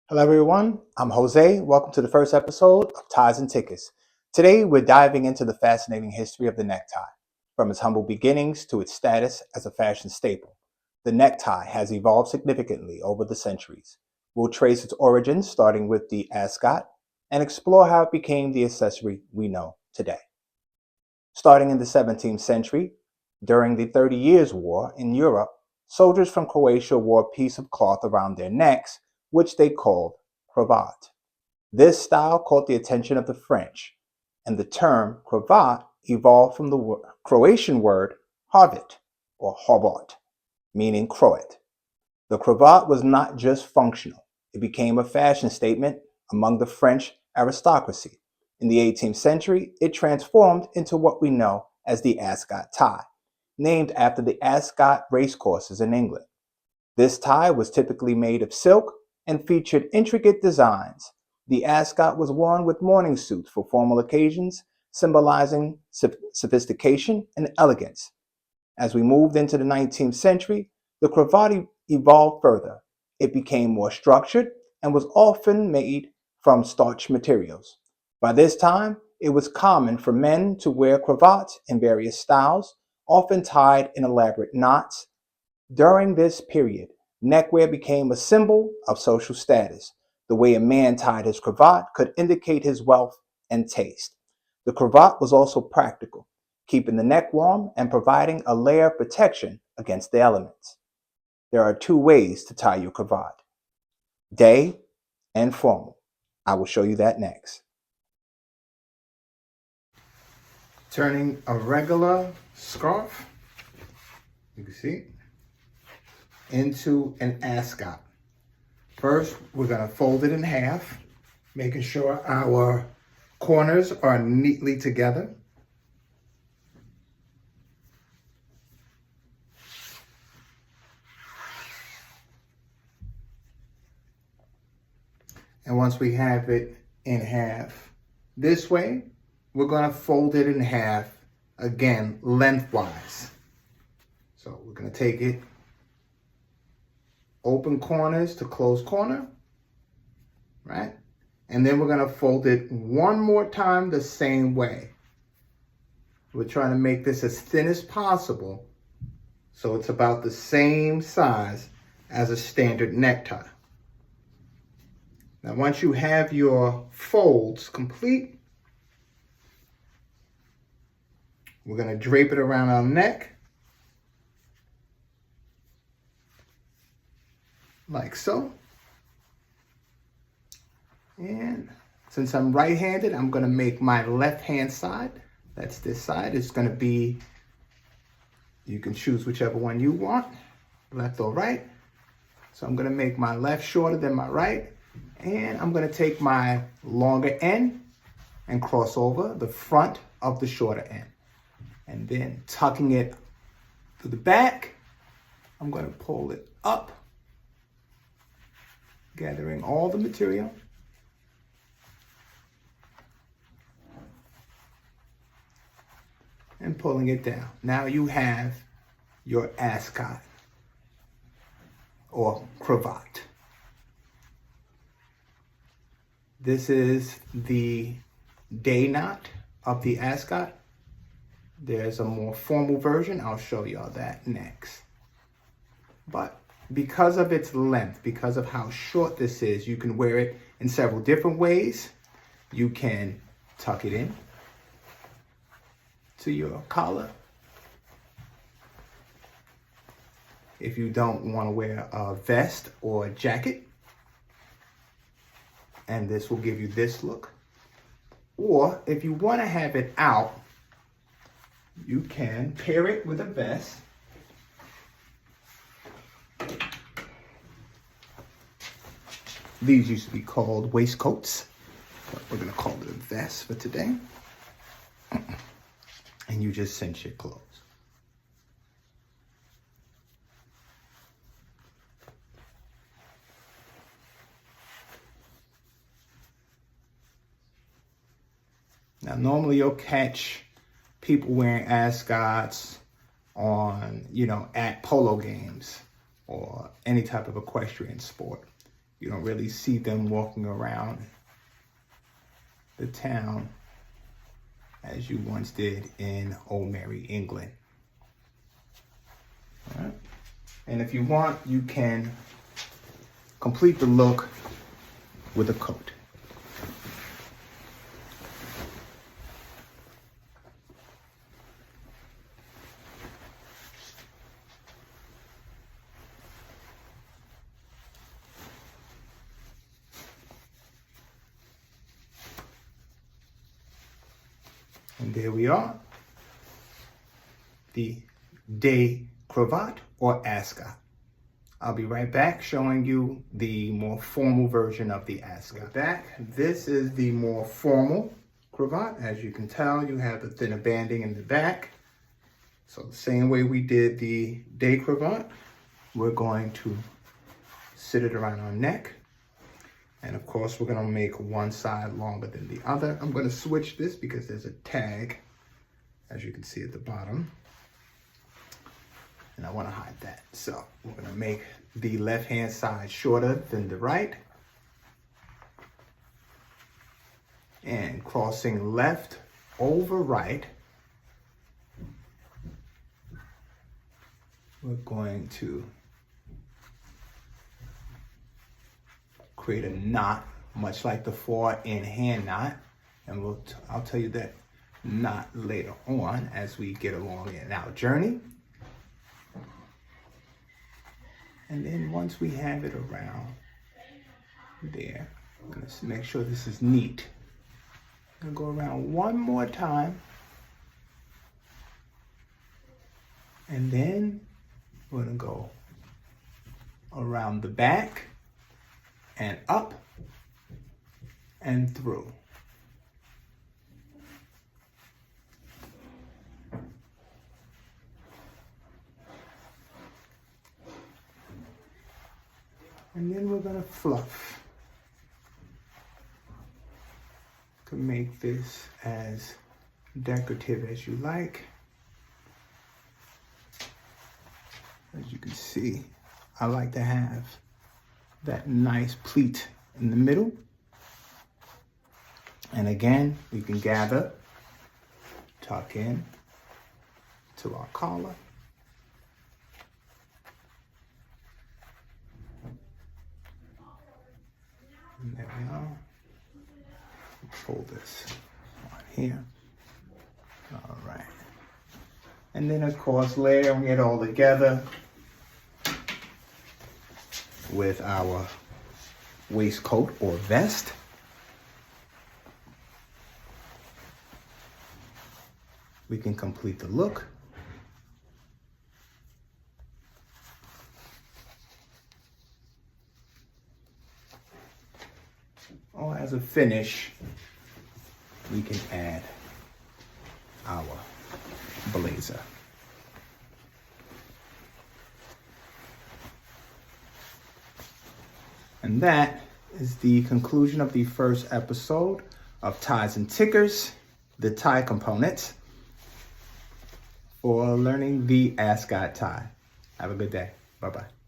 Hello, everyone. I'm Jose. Welcome to the first episode of Ties and Tickets. Today, we're diving into the fascinating history of the necktie. From its humble beginnings to its status as a fashion staple, the necktie has evolved significantly over the centuries. We'll trace its origins, starting with the ascot, and explore how it became the accessory we know today. Starting in the 17th century, during the 30 Years' War in Europe, soldiers from Croatia wore a piece of cloth around their necks, which they called cravat. This style caught the attention of the French, and the term cravat evolved from the Croatian word harvat or hobot, meaning croat. The cravat was not just functional, it became a fashion statement among the French aristocracy. In the 18th century, it transformed into what we know as the ascot tie, named after the Ascot racecourses in England. This tie was typically made of silk and featured intricate designs. The ascot was worn with morning suits for formal occasions, symbolizing sophistication and elegance. As we moved into the 19th century, the cravat evolved further. It became more structured and was often made from starch materials. By this time, it was common for men to wear cravats in various styles, often tied in elaborate knots. During this period, neckwear became a symbol of social status. The way a man tied his cravat could indicate his wealth and taste. The cravat was also practical, keeping the neck warm and providing a layer of protection against the elements. There are two ways to tie your cravat: day and formal. I will show you that next. Turning a regular scarf, you can see, into an ascot. First, we're going to fold it in half, making sure our corners are neatly together. And once we have it in half this way, we're going to fold it in half again lengthwise. So we're going to take it open corners to closed corner, right? And then we're going to fold it one more time the same way. We're trying to make this as thin as possible so it's about the same size as a standard necktie. Now, once you have your folds complete, we're going to drape it around our neck like so. And since I'm right-handed, I'm going to make my left-hand side, that's this side, it's going to be, you can choose whichever one you want, left or right. So I'm going to make my left shorter than my right. And I'm going to take my longer end and cross over the front of the shorter end. And then tucking it to the back, I'm going to pull it up, gathering all the material. And pulling it down. Now you have your ascot or cravat. This is the day knot of the ascot. There's a more formal version. I'll show y'all that next. But because of its length, because of how short this is, you can wear it in several different ways. You can tuck it in to your collar. If you don't want to wear a vest or a jacket, and this will give you this look. Or if you want to have it out, you can pair it with a vest. These used to be called waistcoats, but we're going to call it a vest for today. And you just cinch your clothes. Now, normally you'll catch people wearing ascots on, at polo games or any type of equestrian sport. You don't really see them walking around the town as you once did in Old Mary, England. All right. And if you want, you can complete the look with a coat. And there we are, the day cravat or ascot. I'll be right back showing you the more formal version of the ascot. This is the more formal cravat. As you can tell, you have the thinner banding in the back. So the same way we did the day cravat, we're going to sit it around our neck. And of course, we're gonna make one side longer than the other. I'm gonna switch this because there's a tag, as you can see at the bottom. And I wanna hide that. So we're gonna make the left-hand side shorter than the right. And crossing left over right, we're going to create a knot, much like the 4-in hand knot. And I'll tell you that knot later on as we get along in our journey. And then once we have it around there, I'm gonna make sure this is neat. I'm gonna go around one more time. And then we're gonna go around the back and up and through. And then we're gonna fluff to make this as decorative as you like. As you can see, I like to have that nice pleat in the middle. And again, we can gather, tuck in to our collar. And there we are. Fold this on here. All right. And then of course, layering it all together with our waistcoat or vest. We can complete the look. Or as a finish, we can add our blazer. And that is the conclusion of the first episode of Ties and Tickers, the tie components for learning the ascot tie. Have a good day. Bye-bye.